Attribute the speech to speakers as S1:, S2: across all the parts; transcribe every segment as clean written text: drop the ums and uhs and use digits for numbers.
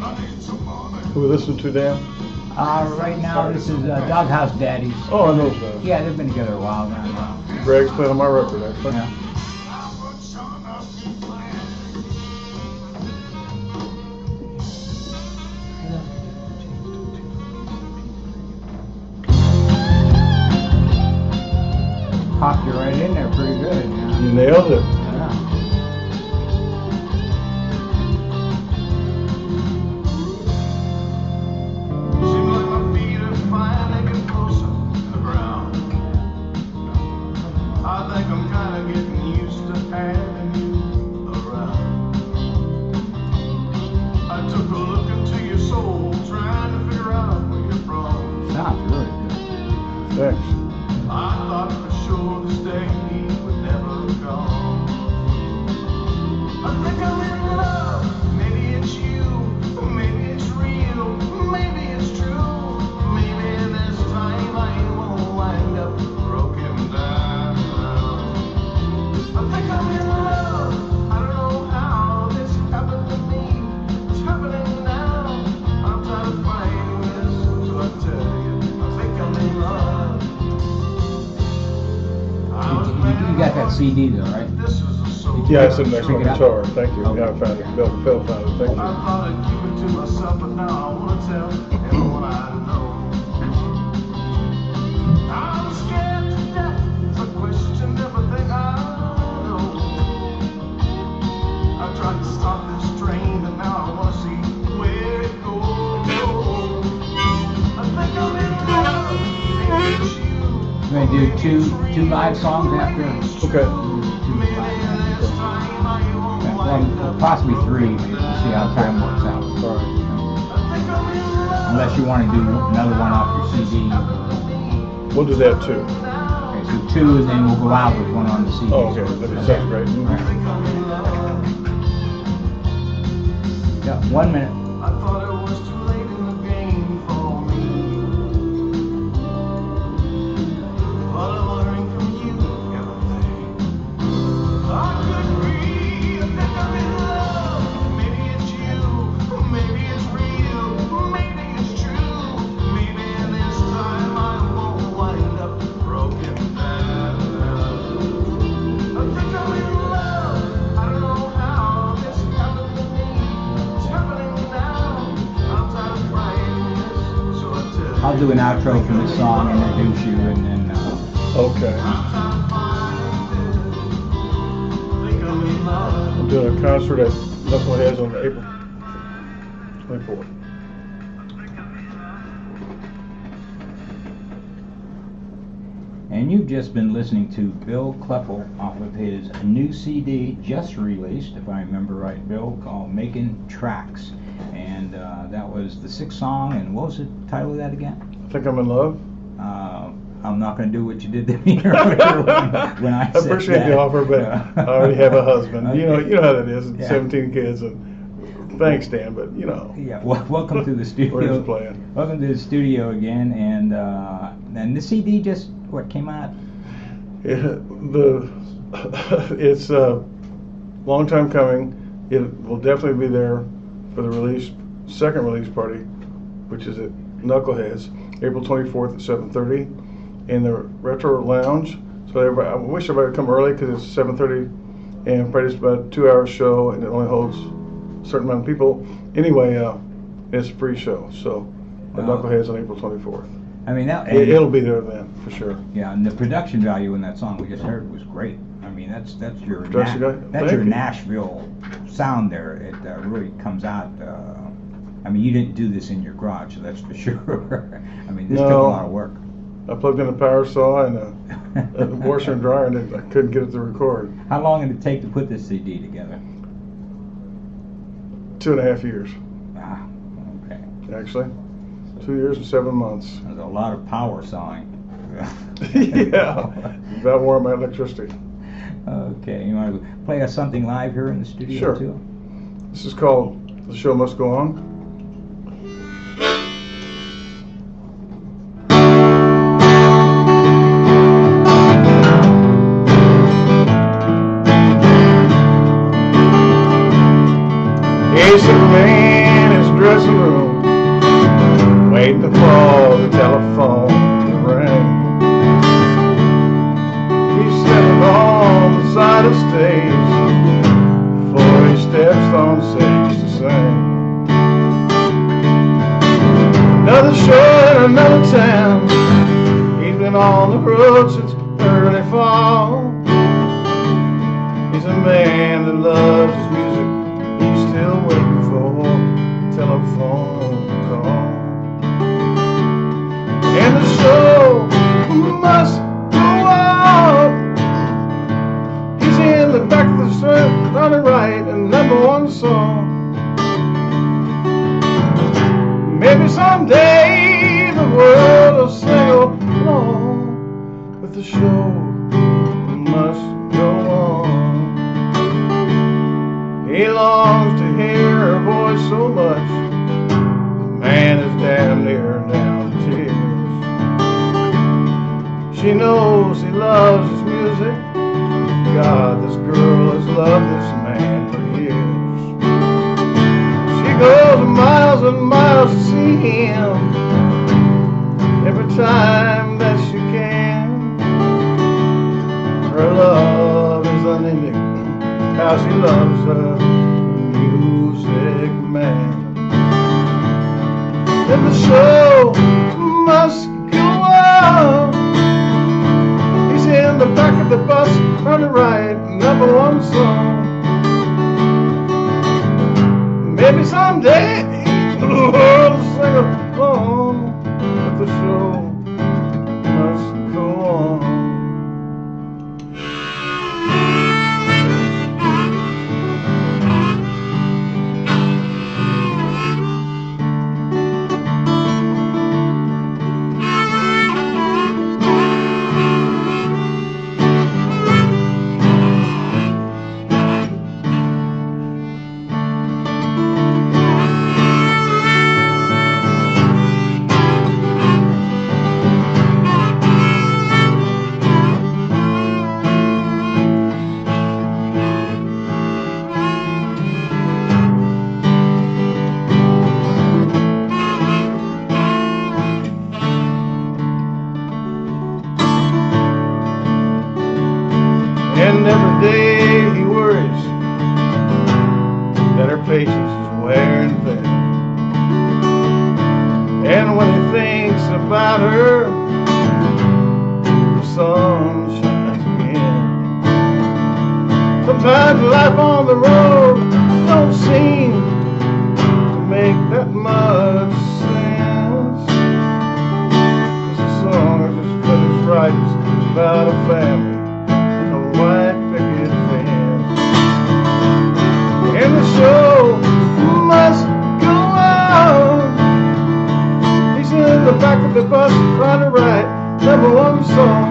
S1: Who we listening to, Dan?
S2: Right now, this is Doghouse Daddies.
S1: Oh, I know those guys.
S2: Yeah, they've been together a while now.
S1: Greg's playing on my record, actually.
S2: Yeah. Popped you right in there pretty good. Yeah.
S1: You nailed it.
S2: Yeah.
S3: Seems like my feet are finally getting closer to the ground. I think I'm kind of getting used to having you around. I took a look into your soul, trying to figure out where you're from.
S2: Sounds really good.
S1: Thanks.
S3: I thought for sure this day would never come. I think I'm in love. Maybe it's you. Maybe it's real. Maybe it's true. Maybe this time I won't wind up broken down. I think I'm in love. I don't know how this happened to me. It's happening now. I'm tired of fighting this, so I tell you, I think I'm in love.
S2: You got that CD though, right?
S1: Yeah, it's in next to my
S2: Check it out.
S1: guitar. Thank you.
S2: Okay.
S1: Yeah, I found it. Phil found it. Thank
S3: I
S1: you.
S3: thought I'd keep it to myself, but now I want to tell everyone I know. I'm scared to death. I question everything I know. I tried to stop this train, and now I want to see where it goes. I think I'm in love. Maybe it's you.
S2: We're gonna do two live songs after.
S1: Okay.
S2: Well, possibly three, maybe. We'll see how time works out.
S1: All right.
S2: Unless you want to do another one off your CD.
S1: We'll do that too.
S2: Okay, so two, and then we'll go out with one on the CD.
S1: Oh, okay. That sounds great.
S2: All right. Yeah, 1 minute.
S3: I thought it was too late in the game for me. But I'm learning from you every day. I could breathe. I think I'm in love. Maybe it's you. Maybe it's real. Maybe it's true. Maybe this time I won't wind up broken down. I think I'm in love. I don't know how this happened to me. It's happening now. I'm tired of fighting this, so I tell you.
S2: I'll do an outro for this song, introduce you, and then
S1: Okay. I'm doing a concert at Knuckleheads on April 24th.
S2: And you've just been listening to Bill Kleppel off of his new CD just released, if I remember right, Bill, called Making Tracks. And that was the 6th song, and what was the title of that again?
S1: I think I'm in love.
S2: I'm not going to do what you did to me earlier when I said
S1: appreciate
S2: that.
S1: the offer, but I already have a husband.
S2: Okay.
S1: You know how that is.
S2: Yeah.
S1: 17 kids, and thanks, Dan, but you know.
S2: Yeah, well, welcome to the studio.
S1: We're just playing.
S2: Welcome to the studio again, and the CD just came out.
S1: It's a long time coming. It will definitely be there for the second release party, which is at Knuckleheads, April 24th at 7:30 in the Retro Lounge. So everybody, I wish everybody would come early because it's 7:30 and probably just about a 2-hour show, and it only holds a certain amount of people. Anyway, it's a free show, so at Knuckleheads on April 24th.
S2: I mean,
S1: It'll be there then, for sure.
S2: Yeah, and the production value in that song we just heard was great. I mean, that's your
S1: Production value?
S2: that's
S1: Thank
S2: your
S1: you.
S2: Nashville sound there. It really comes out. I mean, you didn't do this in your garage, so that's for sure. I mean, this took a lot of work.
S1: I plugged in a power saw and a washer and dryer, and I couldn't get it to record.
S2: How long did it take to put this CD together?
S1: 2.5 years,
S2: Ah, okay.
S1: actually. 2 years and 7 months.
S2: There's a lot of power sawing.
S1: Yeah, about wore my electricity.
S2: Okay, you want to play us something live here in the studio
S1: Sure.
S2: too?
S1: This is called The Show Must Go On. Hey, Superman is dressed waiting for the telephone to ring. He's sitting on the side of the stage before he steps on stage to sing. Another show in another town. He's been on the road since early fall. He's a man that loves his music. He's still waiting for a telephone call. And the show must go on. He's in the back of the street trying to write a #1 song. Maybe someday the world will sing along, but the show must go on. He longs to hear her voice so much, the man is damn near down to tears. She knows he loves his music. God, this girl has loved this man for years. She goes miles and miles to see him every time that she can. Her love is unending, how she loves her music man. And the show must go on. He's in the back of the bus trying to write #1 song. Maybe someday the world will sing along, but the show must go on. And every day he worries that her patience is wearing thin. And when he thinks about her, the sun shines again. Sometimes life on the road don't seem to make that much sense. 'Cause the song I just finished writing is about a family, white picket fence. And the show must go on. He's in the back of the bus trying to write #1 song.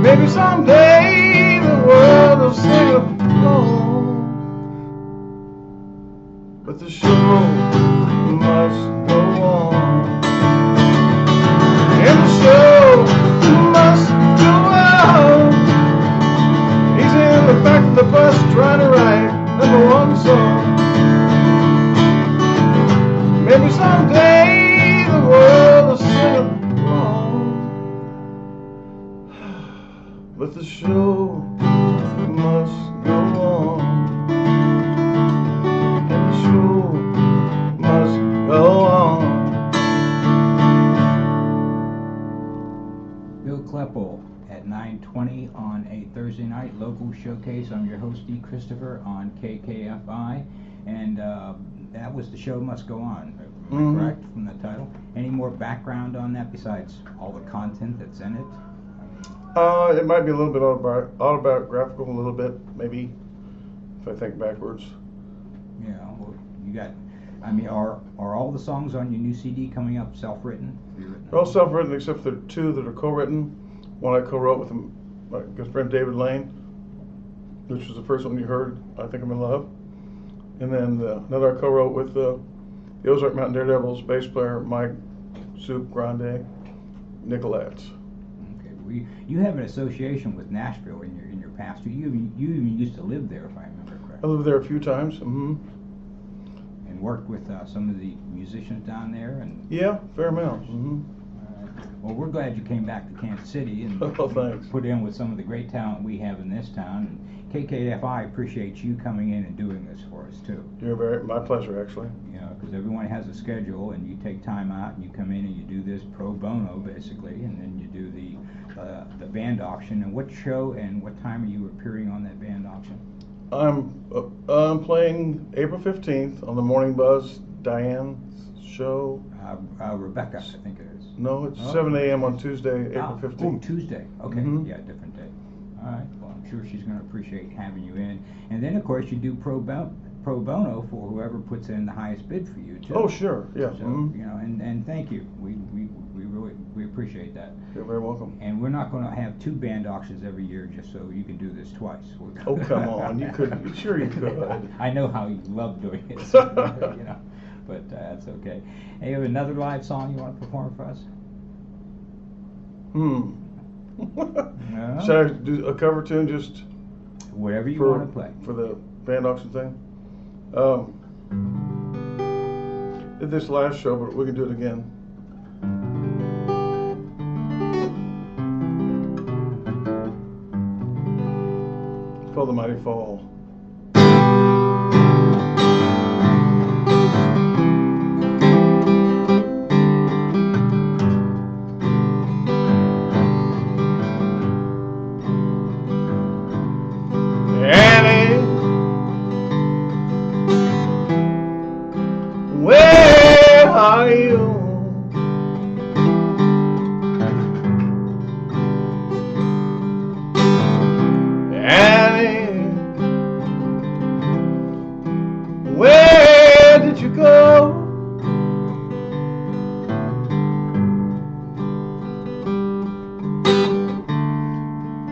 S1: Maybe someday the world will sing along, but the show must go on. And the show must go on. He's in the back of the bus trying to write #1 song. Maybe someday the world will sing along, but the show must go on. And the show must go on.
S2: Bill Kleppel at 9:20 on a Thursday night local showcase. I'm your host, D. Christopher, on KKFI, and that was The Show Must Go On. Am I correct from the title? Any more background on that besides all the content that's in it?
S1: It might be a little bit autobiographical, a little bit, maybe, if I think backwards.
S2: Yeah, well, you got, I mean, are all the songs on your new CD coming up self-written?
S1: They're all self-written except for 2 that are co-written. One I co-wrote with my good friend David Lane, which was the first one you heard, I Think I'm in Love. And then another I co-wrote with the Ozark Mountain Daredevils bass player Mike Soup Grande Nicolats.
S2: Okay, well, you have an association with Nashville in your past. You even used to live there, if I remember correctly.
S1: I lived there a few times.
S2: And and worked with some of the musicians down there. And
S1: Yeah, fair amount.
S2: well, we're glad you came back to Kansas City and
S1: Oh, thanks.
S2: put in with some of the great talent we have in this town. And KKFI appreciates you coming in and doing this for us too.
S1: My pleasure, actually.
S2: You know, because everyone has a schedule, and you take time out and you come in and you do this pro bono basically, and then you do the band auction. And what show and what time are you appearing on that band auction?
S1: I'm playing April 15th on the Morning Buzz, Diane's show.
S2: Rebecca, I think it is.
S1: No, it's 7 a.m. on Tuesday, April 15th.
S2: Oh, Tuesday. Okay,
S1: Mhm.
S2: yeah, different day. All right. Well, I'm sure she's going to appreciate having you in. And then, of course, you do pro bono for whoever puts in the highest bid for you too.
S1: Oh, sure, yeah.
S2: So you know, and thank you. We really appreciate that.
S1: You're very welcome.
S2: And we're not going to have 2 band auctions every year just so you can do this twice.
S1: Oh, come on, you could. Sure, you could.
S2: I know how you love doing it. So, you know, but that's okay. Hey, you have another live song you want to perform for us?
S1: No. Should I do a cover tune just
S2: Whatever you want to play.
S1: for the band auction thing? Did this last show, but we can do it again. It's called The Mighty Fall. Annie, where are you? Annie, where did you go?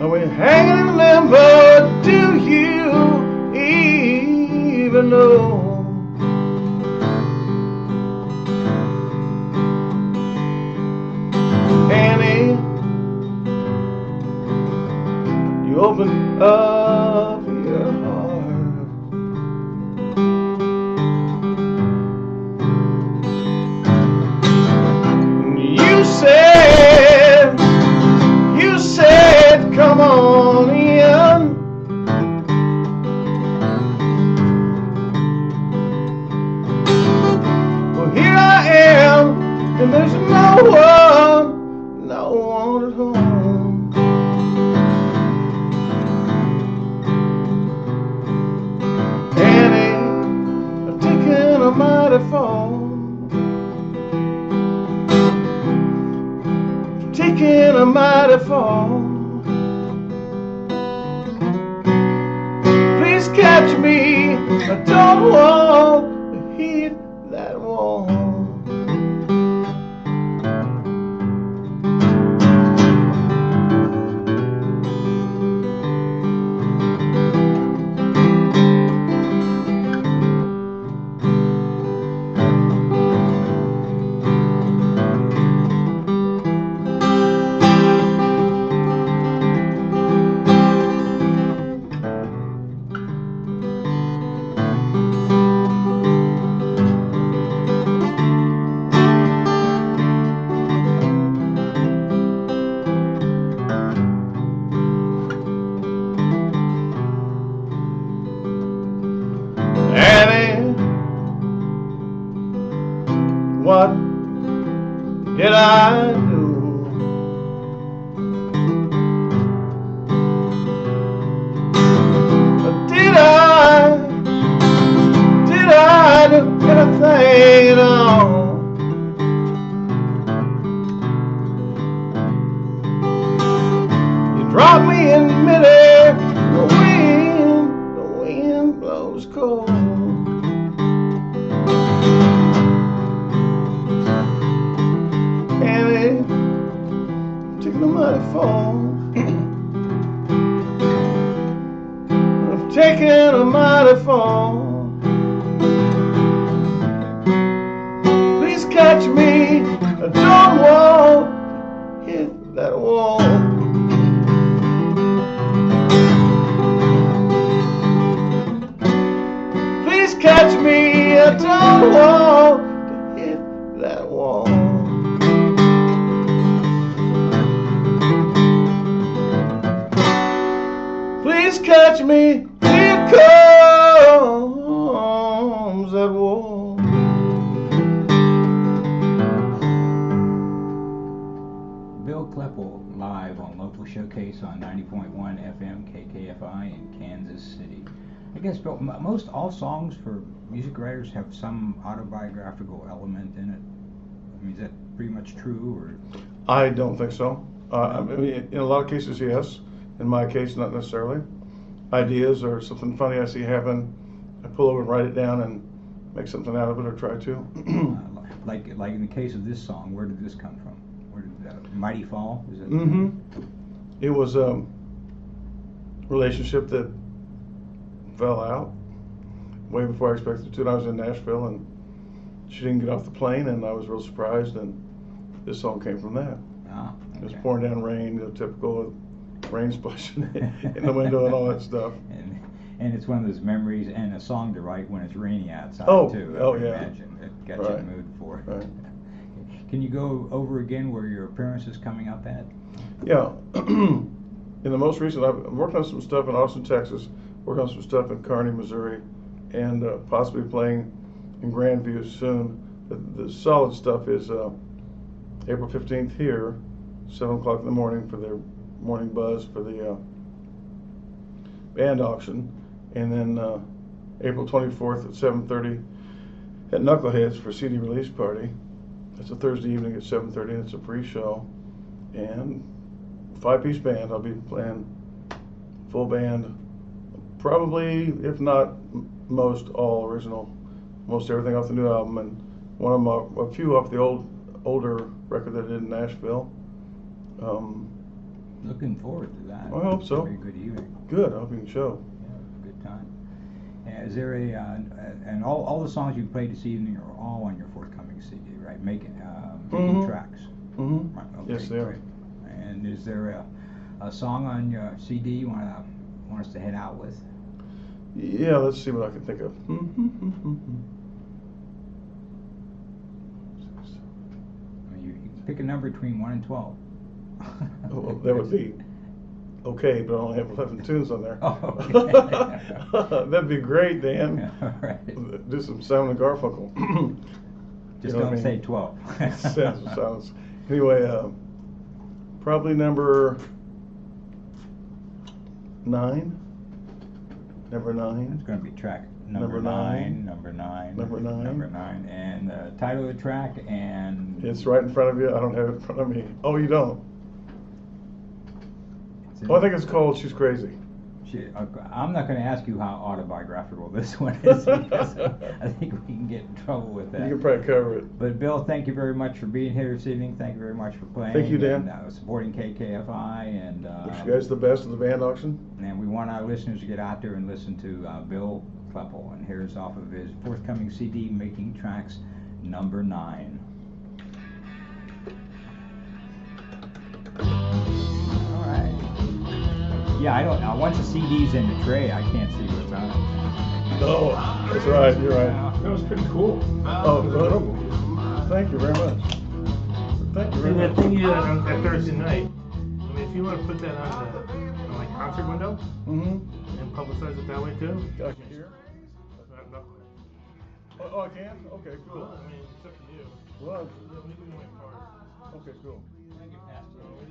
S1: Are we hanging in limbo? Do you even know? Annie, you open up your heart. You said, come on in. Well, here I am, and there's no one at home. Annie, I've taken a mighty fall. Taking a mighty fall. Please catch me. I don't want to hit that wall. Annie, what did I do? Did I do anything at all? You dropped me in midair, the wind blows cold. Annie, taking a mighty fall. I've taken a mighty fall. Please catch me. I don't want to hit that wall. Please catch catch me, I don't want to hit that wall. Please catch me, here comes that wall.
S2: Bill Kleppel live on Local Showcase on 90.1 FM KKFI in Kansas City. I guess, Bill, most all songs for music writers have some autobiographical element in it. I mean, is that pretty much true, or?
S1: I don't think so. I mean, in a lot of cases, yes. In my case, not necessarily. Ideas or something funny I see happen, I pull over and write it down and make something out of it, or try to.
S2: Like in the case of this song, where did this come from? Where did Mighty Fall? Is it?
S1: Mm-hmm. It was a relationship that fell out way before I expected it to. And I was in Nashville, and she didn't get off the plane, and I was real surprised. And this song came from that.
S2: Ah, okay.
S1: It was pouring down rain, typical rain splashing in the window and all that stuff.
S2: And it's one of those memories and a song to write when it's rainy outside too.
S1: Oh,
S2: I
S1: yeah.
S2: Imagine it got you in the mood for it.
S1: Right.
S2: Can you go over again where your appearance is coming up at?
S1: Yeah. In the most recent, I'm working on some stuff in Austin, Texas, working on some stuff in Kearney, Missouri, and possibly playing in Grandview soon. The solid stuff is April 15th here, 7 o'clock in the morning for their morning buzz for the band auction, and then April 24th at 7:30 at Knuckleheads for CD release party. It's a Thursday evening at 7:30, and it's a pre-show. And 5-piece band. I'll be playing full band, probably, if not most, all original, most everything off the new album, and a few off the older record that I did in Nashville.
S2: Looking forward to that.
S1: I hope so.
S2: Very good evening.
S1: Good. I hope you can show.
S2: Yeah, good time. Is there and all the songs you played this evening are all on your forthcoming CD, right? Making tracks.
S1: Mm-hmm.
S2: Right, okay,
S1: Yes, they are.
S2: great. And is there a song on your CD you want us to head out with?
S1: Yeah, let's see what I can think of.
S2: I mean, you can pick a number between 1 and 12.
S1: Well, that would be okay, but I only have 11 tunes on there.
S2: Oh, okay.
S1: That'd be great, Dan.
S2: All right.
S1: Do some Simon and Garfunkel.
S2: Just
S1: You know what
S2: don't
S1: I
S2: say
S1: mean?
S2: 12.
S1: Sounds. Anyway, probably number 9. Number 9.
S2: It's going to be track
S1: Number
S2: number
S1: nine.
S2: 9, number 9,
S1: Number 9.
S2: number 9, and the title of the track and.
S1: It's right in front of you. I don't have it in front of me. Oh, you don't?
S2: It's in-
S1: Oh, I think it's called She's Crazy.
S2: I'm not going to ask you how autobiographical this one is because I think we can get in trouble with that.
S1: You can probably cover it.
S2: But Bill, thank you very much for being here this evening. Thank you very much for playing.
S1: Thank you, Dan.
S2: And, supporting KKFI and.
S1: Wish you guys the best of the band auction.
S2: And we want our listeners to get out there and listen to Bill Kleppel. And here's off of his forthcoming CD, Making Tracks, number 9. All right. Yeah, I don't. Once the CD's in the tray, I can't see what's on it.
S1: No, that's right. You're right.
S4: That was pretty cool.
S1: Oh, thank you very much. Thank you very
S4: And that
S1: much.
S4: thing you had on that Thursday night, I mean, if you want to put that on the like concert window
S1: Mm-hmm.
S4: and publicize it that way too.
S1: I can hear. Oh, I can? Okay, cool.
S4: Well, I mean, it's up to you.
S1: Well,
S4: Yeah, we can do my part.
S1: okay, cool.
S4: We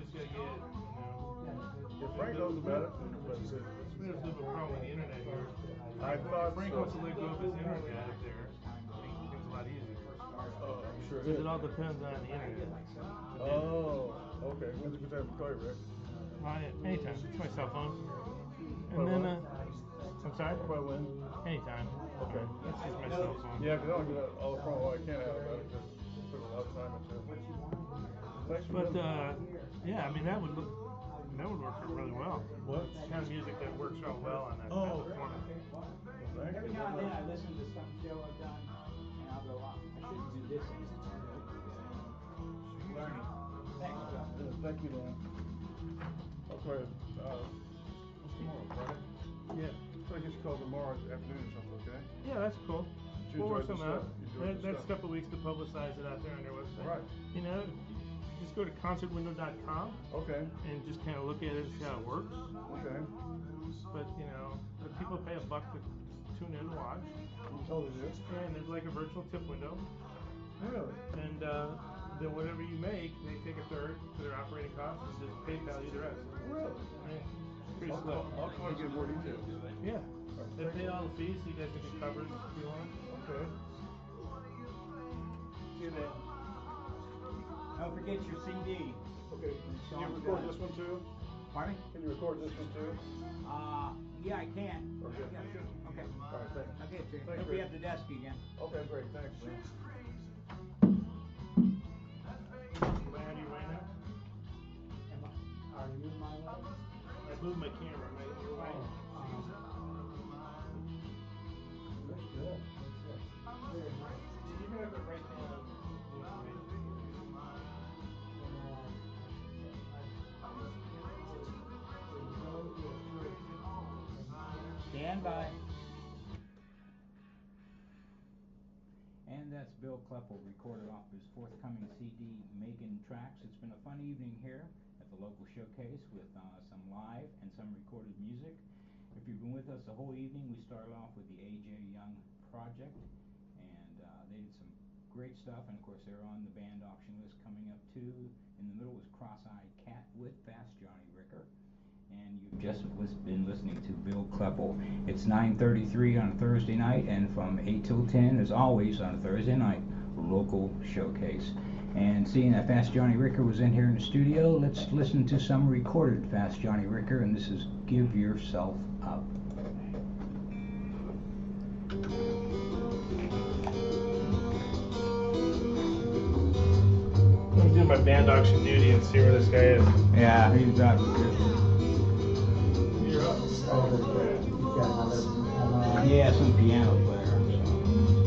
S4: just gotta get,
S1: If Frank knows about it, but
S4: we have a bit of a problem with the internet here.
S1: I thought
S4: Frank
S1: so.
S4: wants to let go of his internet up there. Makes things a lot easier.
S1: I'm sure it
S4: Because
S1: is.
S4: it all depends on the internet.
S1: Oh, okay. When's a good time to call you, Rick?
S4: Anytime. It's my cell phone. And then, I'm sorry?
S1: Probably when?
S4: Anytime.
S1: Okay.
S4: That's just my cell phone.
S1: Yeah, because I don't get all the promo I can out about it because put a lot of time into it. Thanks for
S4: But
S1: doing that.
S4: yeah, I mean that would work for really well.
S1: What?
S4: It's the kind of music that works real well on that kind
S1: Oh.
S4: of format.
S1: Thank
S2: Every
S1: you.
S2: now and then I listen to some show I've done, and I'll go, I shouldn't do this anymore. Learning. Thanks, Bill.
S1: Yeah, thank you, Dan. I'll try it. What's tomorrow, Friday?
S4: Yeah.
S1: So I guess you call tomorrow afternoon or something, okay?
S4: Yeah, that's cool.
S1: you
S4: we'll work
S1: enjoyed the
S4: something out.
S1: stuff. You enjoyed the
S4: Next
S1: stuff.
S4: couple of weeks to publicize it out there on their website.
S1: Right.
S4: You know, just go to concertwindow.com
S1: Okay.
S4: and just kind of look at it and see how it works.
S1: Okay.
S4: But you know, the people pay $1 to tune in and watch.
S1: You totally do.
S4: And there's like a virtual tip window.
S1: Really?
S4: And then whatever you make, they take a third for their operating costs and just PayPal you the rest.
S1: Really?
S4: Yeah. Pretty slick.
S1: I'll call you to get more details.
S4: Yeah. They pay all the fees so you guys can be covered if you want.
S1: Okay.
S4: See you then.
S2: Don't forget your CD.
S1: Okay. Can you record this one too?
S2: Pardon me?
S1: Can you record this one too?
S2: Yeah, I can.
S1: Okay.
S2: Yeah, sure. Okay.
S1: All right, thanks.
S2: I'll get it to you.
S1: Thanks,
S2: It'll be
S1: Rick.
S2: at the desk again.
S1: Okay, great, thanks.
S4: Land your way now?
S5: Are you my way?
S4: I moved my camera. Am I in your way?
S5: Looks good. Looks good. Very nice.
S4: You're gonna have to write down the information.
S2: Stand by. And that's Bill Kleppel recorded off his forthcoming CD, Making Tracks. It's been a fun evening here at the local showcase with some live and some recorded music. If you've been with us the whole evening, we started off with the A.J. Young Project, and they did some great stuff, and of course they're on the band auction list coming up too. In the middle was Cross-Eyed Cat with Fast Johnny Ricker. And you've just been listening to Bill Kleppel. It's 9:33 on a Thursday night, and from 8 till 10, as always, on a Thursday night, local showcase. And seeing that Fast Johnny Ricker was in here in the studio, let's listen to some recorded Fast Johnny Ricker, and this is Give Yourself Up.
S4: Let me do my band auction duty and see where this guy is.
S2: Yeah, he's got.
S4: You're up.
S5: You've got another
S2: Yeah, some piano player. So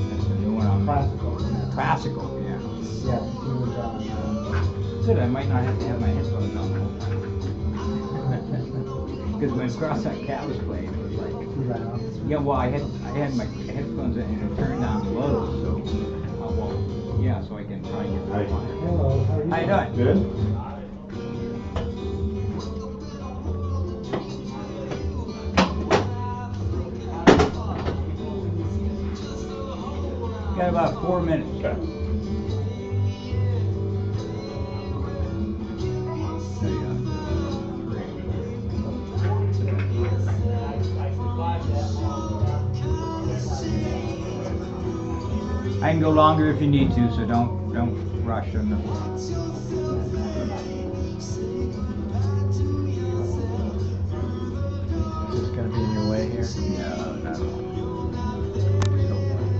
S2: that's the new one on
S5: classical.
S2: Classical, yeah.
S5: Yeah, he was on.
S2: Good, I might not have to have my headphones on the whole time. Because when Cross-Eyed Cat was playing, it was like,
S5: Right on.
S2: yeah, well, I had my headphones in and it turned down low, so, well, yeah, so I can try and get the line.
S5: Hello, how are you?
S2: How you doing?
S1: Good?
S2: Got about 4 minutes.
S1: Okay.
S2: There you go. I can go longer if you need to, so don't rush on the.
S5: Is this gonna be in your way here?
S2: No, not at all.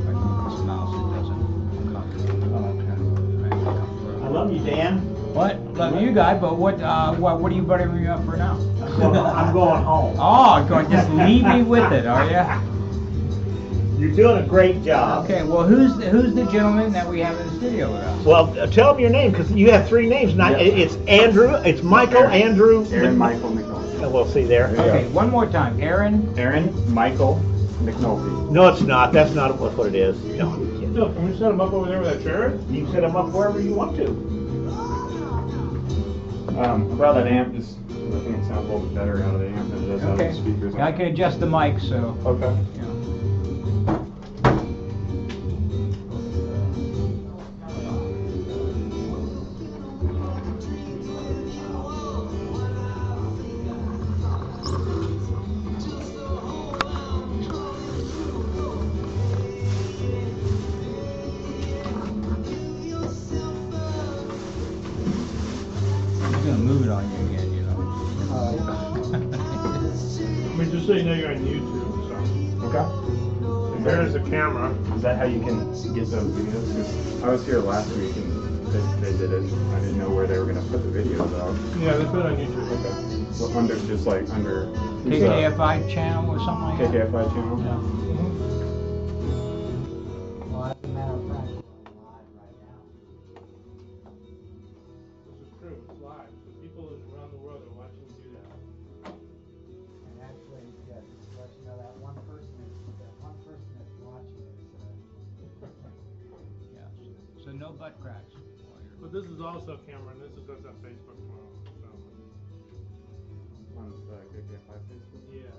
S2: Because mouse it doesn't copy.
S5: Oh, okay.
S6: I love you, Dan.
S2: What? Love you guys, but what are you buttering me up for now?
S6: I'm going home.
S2: Oh, going just leave me with it, are you?
S6: You're doing a great job.
S2: Okay, well, who's the gentleman that we have in the studio with us?
S6: Well, tell them your name, because you have 3 names. Not,
S7: Yeah.
S6: It's Andrew, it's Michael, Andrew.
S7: Aaron Michael McNulty.
S6: And we'll see there.
S2: Okay, one more time. Aaron.
S7: Aaron Michael McNulty.
S6: No, it's not. That's not what it is. No, I'm kidding.
S4: Phil, can we set him up over there with that chair?
S6: You can set them up wherever you want to.
S7: I brought that amp just I think it sounds a little bit better out of the amp than it does out of
S2: Okay.
S7: the speakers.
S2: I can adjust the mic, so.
S7: Okay.
S2: You know. He's gonna move it on you again, you know.
S4: I mean, just so you know, you're on YouTube, so.
S7: Okay.
S4: There's the camera.
S7: Is that how you can get those videos? 'Cause I was here last week and they did it. I didn't know where they were gonna put the videos out.
S4: Yeah, they put it on YouTube.
S7: Okay. So under just like under
S2: KKFI channel or something like that?
S7: KKFI channel.
S2: Yeah.
S5: Well, as a matter of fact, we're live right now.
S4: This is true, it's live, so people around the world are watching you do that.
S5: And actually, yeah, just to let you know that one person that's watching
S2: no butt cracks.
S4: But this is also Cameron. This goes on Facebook tomorrow. So.
S7: On the KKFI Facebook?
S4: Yeah.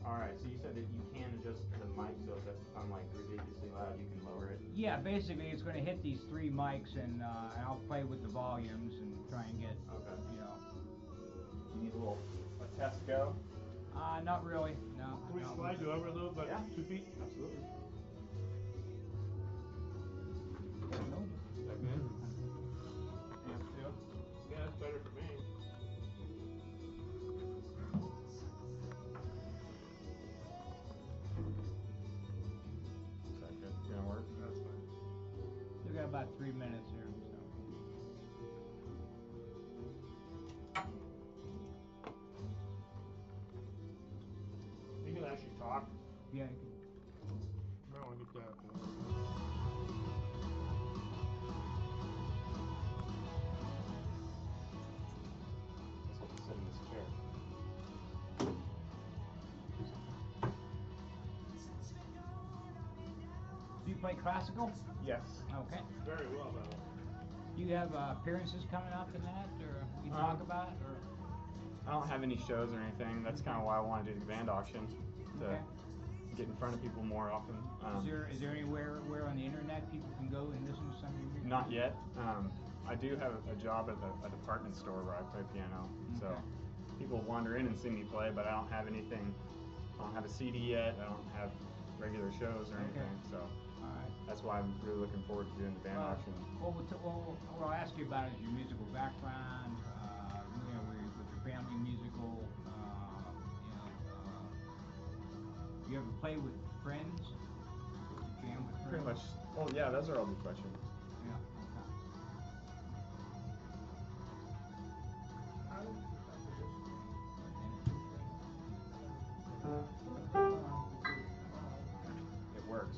S7: Alright, so you said that you can adjust the mic so if I'm like ridiculously loud, you can lower it?
S2: Yeah, basically it's going to hit these 3 mics, and I'll play with the volumes and try and get,
S7: Okay.
S2: you know.
S7: You need a test go?
S2: Not really, no.
S4: Can we
S2: no.
S4: slide you over a little, like
S7: Yeah.
S4: 2 feet?
S7: Absolutely.
S2: I told you.
S7: Is that good? Amp too?
S4: Yeah, that's better for me.
S7: Is that good? Gonna work?
S4: That's fine.
S2: We got about 3 minutes here, so.
S4: You can actually talk.
S2: Yeah, you can.
S4: I don't want to get that.
S7: Let's get to sit in this chair.
S2: Do you play classical?
S7: Yes.
S2: Okay.
S4: Very well, by the way.
S2: Do you have appearances coming up in that, or we talk about it, or?
S7: I don't have any shows or anything. That's kind of why I want to do the band auction, to
S2: Okay.
S7: get in front of people more often.
S2: Is there anywhere where on the internet people can go and listen to some of your music?
S7: Not yet. I do have a job at a department store where I play piano, so
S2: Okay.
S7: people wander in and see me play, but I don't have anything. I don't have a CD yet. I don't have regular shows or
S2: Okay.
S7: anything, so
S2: All right.
S7: that's why I'm really looking forward to doing the band auction.
S2: What I'll ask you about is your musical background. You know, with your family musical. You ever play with friends? Jam with friends?
S7: Pretty much. Oh yeah, those are all good questions.
S2: Yeah.
S7: It works.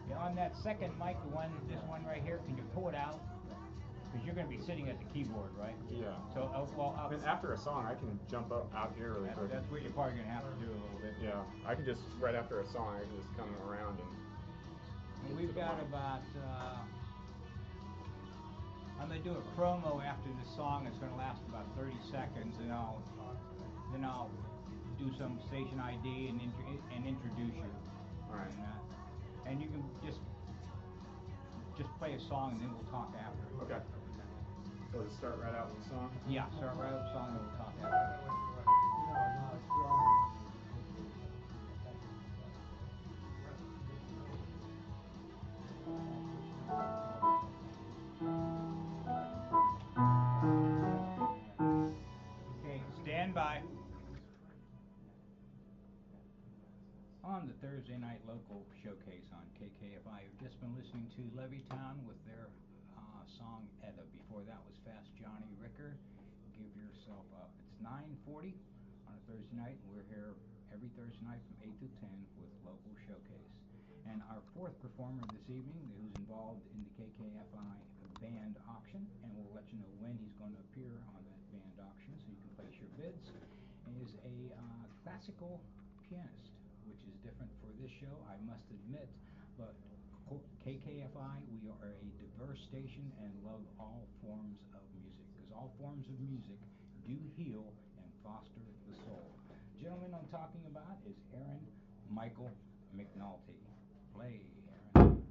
S2: Yeah, on that second mic, this one right here, can you pull it out? Because you're going to be sitting at the keyboard, right?
S7: Yeah.
S2: So,
S7: I mean, after a song, I can jump up out here really quick.
S2: that's what you're probably going to have to do a little bit.
S7: Yeah, I can just right after a song, I can just come around and.
S2: And we've got about. I'm going to do a promo after the song. It's going to last about 30 seconds, and then I'll do some station ID and introduce you.
S7: All right.
S2: And you can just play a song, and then we'll talk after.
S7: Okay. So just start right out with the song?
S2: Yeah, start right with the song, and we'll talk after. Okay, stand by. On the Thursday night local showcase on KKFI, you've just been listening to Levittown with their song Etta. Before that was Fast Johnny Ricker, Give Yourself Up. It's 9:40 on a Thursday night, and we're here every Thursday night from 8 to 10 with local showcase. And our fourth performer this evening, who's involved in the KKFI band auction, and we'll let you know when he's going to appear on that band auction so you can place your bids, is a classical pianist, which is different for this show, I must admit, but KKFI, we are a diverse station and love all forms of music, because all forms of music do heal and foster the soul. The gentleman I'm talking about is Aaron Michael McNulty. Play, Aaron.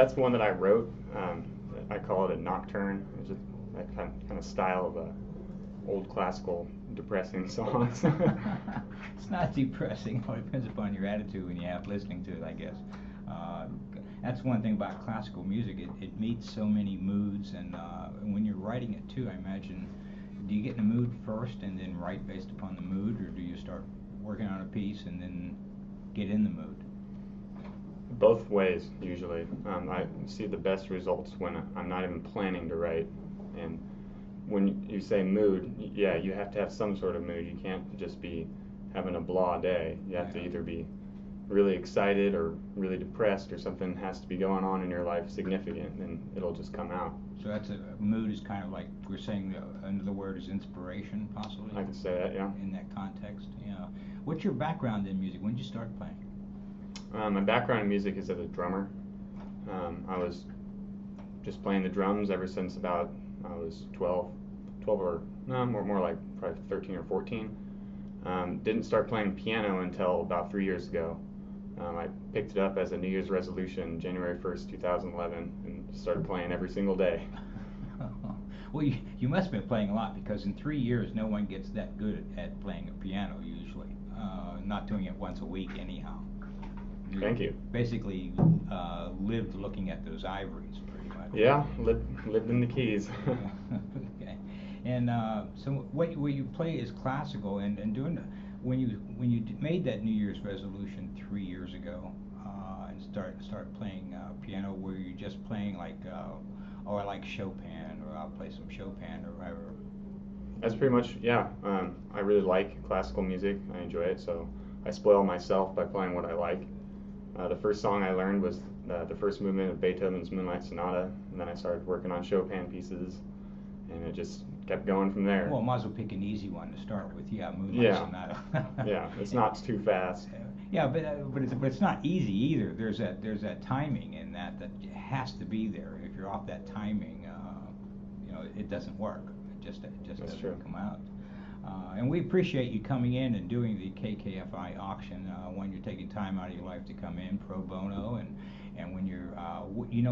S7: that's one that I wrote. I call it a nocturne. It's just that kind of style of old classical depressing songs.
S2: It's not depressing. Well, it depends upon your attitude when you have listening to it, I guess. That's one thing about classical music. It meets so many moods, and when you're writing it too, I imagine, do you get in the mood first and then write based upon the mood, or do you start working on a piece and then get in the mood?
S7: Both ways, usually. I see the best results when I'm not even planning to write. And when you say mood, yeah, you have to have some sort of mood. You can't just be having a blah day. You have to either be really excited or really depressed, or something has to be going on in your life significant, and it'll just come out.
S2: So that's a mood is kind of like we're saying another word is inspiration, possibly.
S7: I can say that, yeah.
S2: In that context, yeah. What's your background in music? When did you start playing?
S7: My background in music is as a drummer. I was just playing the drums ever since about I was 12 or no, more like probably 13 or 14. Didn't start playing piano until about 3 years ago. I picked it up as a New Year's resolution, January 1st, 2011, and started playing every single day.
S2: Well, you must have been playing a lot, because in 3 years, no one gets that good at playing a piano usually. Not doing it once a week anyhow.
S7: Thank you.
S2: Basically, lived looking at those ivories, pretty much.
S7: Yeah, lived in the keys.
S2: Okay. And so what you play is classical, and doing when you made that New Year's resolution 3 years ago, and start playing piano, were you just playing like oh, I like Chopin, or I'll play some Chopin or whatever?
S7: That's pretty much, yeah. I really like classical music. I enjoy it, so I spoil myself by playing what I like. The first song I learned was the first movement of Beethoven's Moonlight Sonata, and then I started working on Chopin pieces, and it just kept going from there.
S2: Well, might as well pick an easy one to start with. Yeah, Moonlight Sonata.
S7: Yeah, it's not too fast.
S2: Yeah, but it's not easy either. There's that timing in that has to be there. If you're off that timing, it doesn't work. It just doesn't come out. And we appreciate you coming in and doing the KKFI auction when you're taking time out of your life to come in pro bono, and when you're,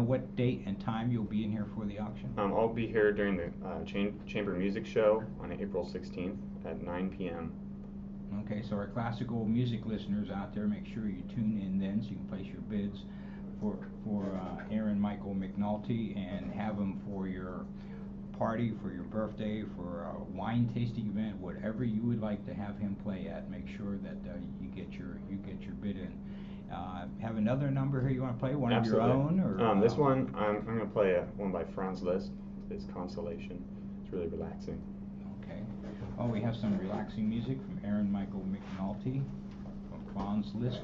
S2: what date and time you'll be in here for the auction?
S7: I'll be here during the Chamber Music Show on April 16th at 9 p.m.
S2: Okay, so our classical music listeners out there, make sure you tune in then so you can place your bids for Aaron Michael McNulty, and have them for your party, for your birthday, for a wine tasting event, whatever you would like to have him play at. Make sure that you get your bid in. Have another number here you want to play? One
S7: Absolutely.
S2: of your own, or
S7: this one I'm going to play one by Franz Liszt. It's Consolation. It's really relaxing.
S2: Okay. Oh, we have some relaxing music from Aaron Michael McNulty from Franz Liszt.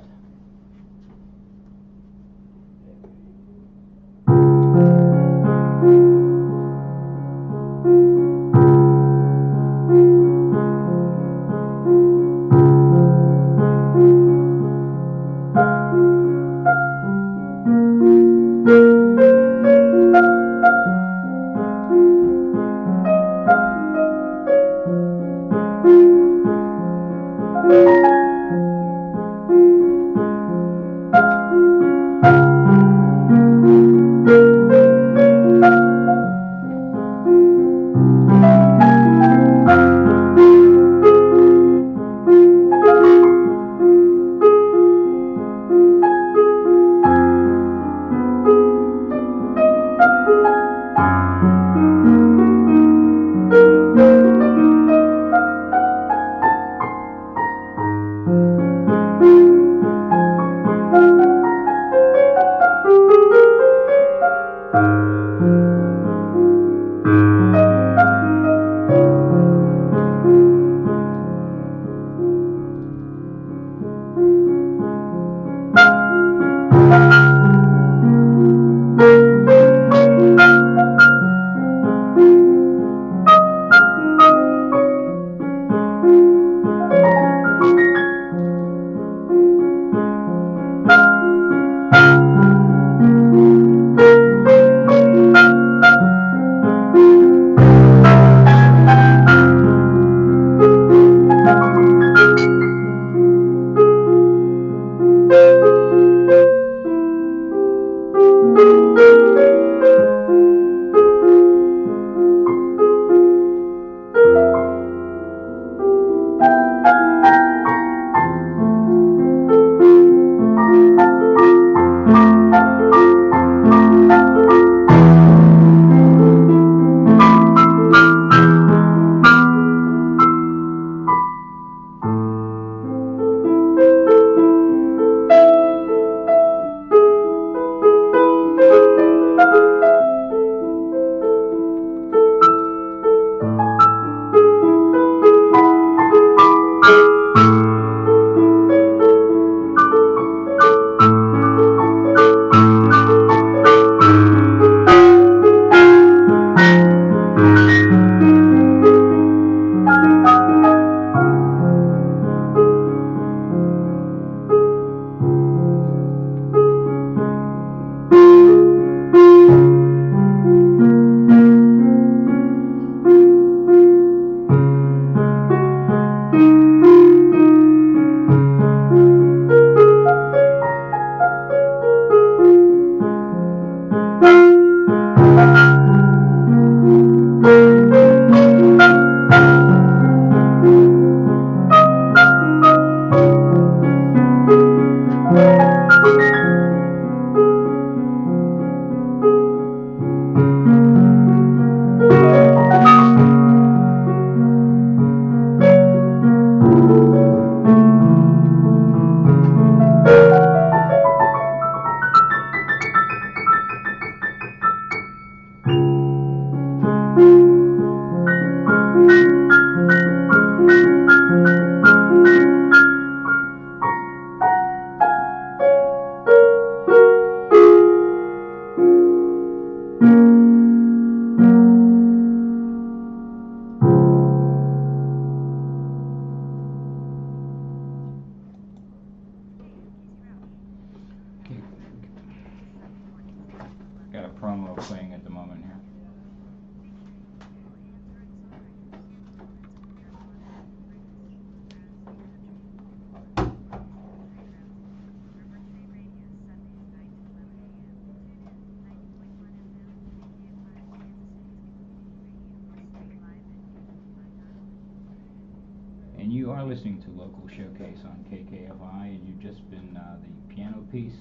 S2: And you are listening to Local Showcase on KKFI, and you've just been, the piano piece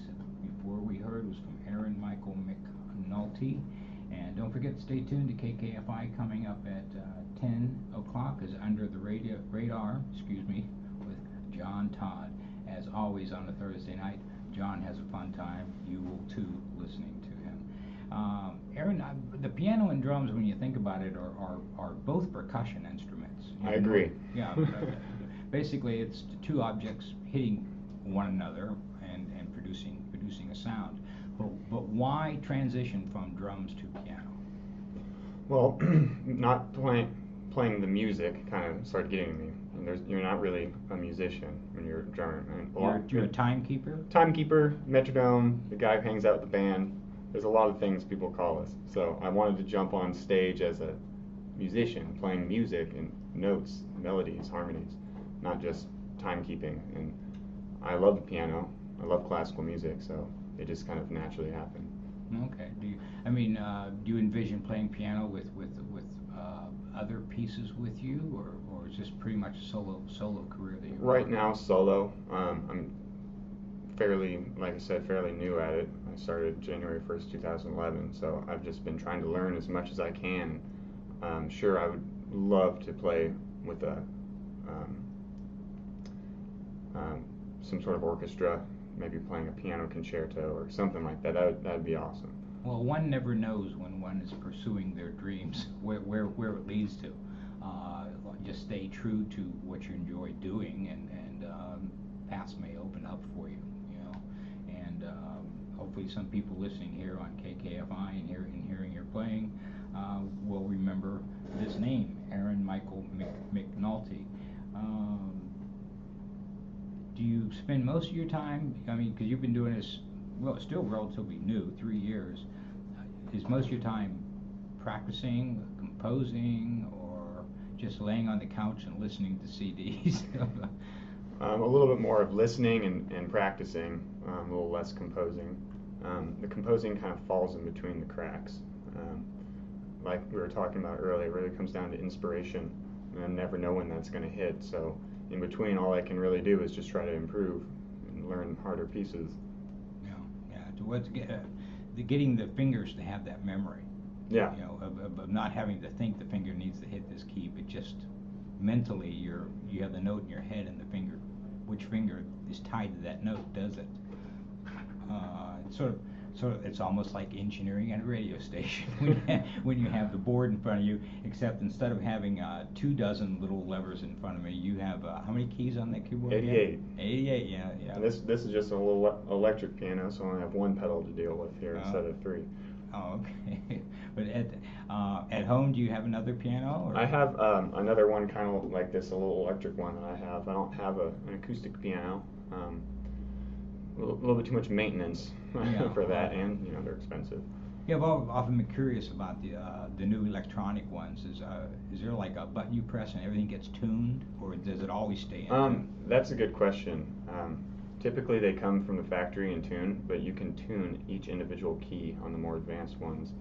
S2: before we heard was from Aaron Michael McNulty. And don't forget to stay tuned to KKFI coming up at 10 o'clock is Under the Radar, with John Todd. As always on a Thursday night, John has a fun time. You will too, listening to him. Aaron, the piano and drums, when you think about it, are both percussion instruments.
S7: I agree.
S2: Yeah. Basically, it's two objects hitting one another and producing a sound. But why transition from drums to piano?
S7: Well, not playing the music kind of started getting to me. And you're not really a musician when you're a drummer.
S2: You're a timekeeper?
S7: Timekeeper, metronome, the guy who hangs out with the band. There's a lot of things people call us. So I wanted to jump on stage as a musician, playing music and notes, melodies, harmonies, not just timekeeping. And I love the piano. I love classical music, so it just kind of naturally happened.
S2: Okay. Do you envision playing piano with other pieces with you, or is this pretty much a solo career that you're
S7: Right now, solo. I'm fairly, like I said, fairly new at it. I started January 1st, 2011, so I've just been trying to learn as much as I can. Sure, I would love to play with some sort of orchestra, maybe playing a piano concerto or something like that. That'd be awesome.
S2: Well, one never knows when one is pursuing their dreams where it leads to. Just stay true to what you enjoy doing, and paths may open up for you, And hopefully, some people listening here on KKFI and hearing your playing will remember this name, Aaron Michael McNulty. Do you spend most of your time? Because you've been doing this. Well, it's still relatively new, 3 years. Is most of your time practicing, composing, or just laying on the couch and listening to CDs?
S7: A little bit more of listening and practicing, a little less composing. The composing kind of falls in between the cracks. Like we were talking about earlier, it really comes down to inspiration, and I never know when that's going to hit. So in between, all I can really do is just try to improve and learn harder pieces.
S2: Getting the fingers to have that memory.
S7: Yeah.
S2: Of not having to think the finger needs to hit this key, but just mentally you have the note in your head, and which finger is tied to that note does it. It's sort of it's almost like engineering at a radio station when you have the board in front of you, except instead of having 24 little levers in front of me, you have how many keys on that keyboard?
S7: 88.
S2: 88, yeah.
S7: And this is just a little electric piano, so I only have one pedal to deal with here instead of 3.
S2: Oh, okay. But at home, do you have another piano? Or?
S7: I have another one kind of like this, a little electric one that I have. I don't have an acoustic piano. A little bit too much maintenance for that, and they're expensive.
S2: Yeah, I've often been curious about the new electronic ones. Is there like a button you press and everything gets tuned, or does it always stay in tune?
S7: That's a good question. Typically they come from the factory in tune, but you can tune each individual key on the more advanced ones,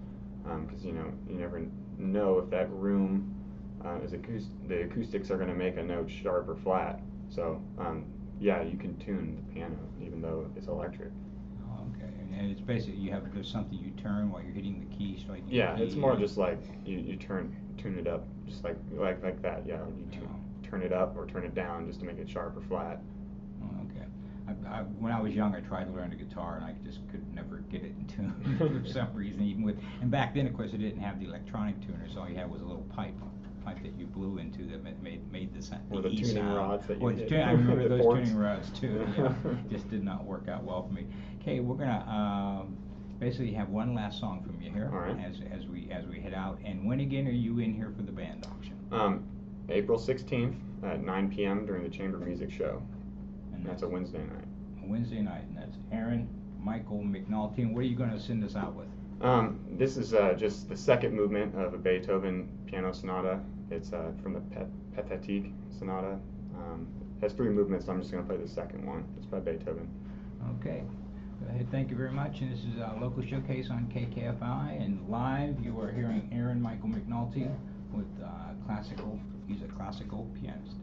S7: because you never know if that room the acoustics are going to make a note sharp or flat. So yeah, you can tune the piano even though it's electric.
S2: Oh, okay. And it's basically there's something you turn while you're hitting the key, striking the key.
S7: It's more just like you tune it up, just like that. Yeah, you turn it up or turn it down just to make it sharp or flat.
S2: Oh, okay. When I was young, I tried to learn the guitar, and I just could never get it in tune for some reason. And back then, of course, it didn't have the electronic tuner, so all you had was a little pipe that you blew into that made the sound.
S7: Or the tuning
S2: sound.
S7: rods that you hit.
S2: I remember those
S7: boards.
S2: tuning rods too. Yeah. Just did not work out well for me. Okay, we're gonna basically have one last song from you here.
S7: All right.
S2: As we head out. And when again are you in here for the band auction?
S7: April 16th at 9 p.m. during the Chamber Music Show.
S2: And
S7: that's a Wednesday night.
S2: Wednesday night, and that's Aaron Michael McNulty. And what are you going to send us out with?
S7: This is just the second movement of a Beethoven piano sonata. It's from the Pathetique sonata. It has 3 movements, so I'm just going to play the second one. It's by Beethoven.
S2: Okay. Go ahead. Thank you very much. And this is a local showcase on KKFI. And live, you are hearing Aaron Michael McNulty with classical. He's a classical pianist.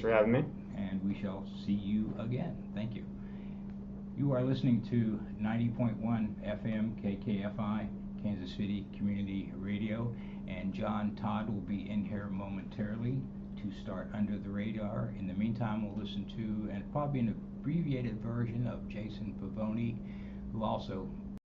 S7: for having me.
S2: And we shall see you again. Thank you. You are listening to 90.1 FM KKFI, Kansas City Community Radio, and John Todd will be in here momentarily to start Under the Radar. In the meantime, we'll listen to, and probably an abbreviated version of Jason Pavoni, who also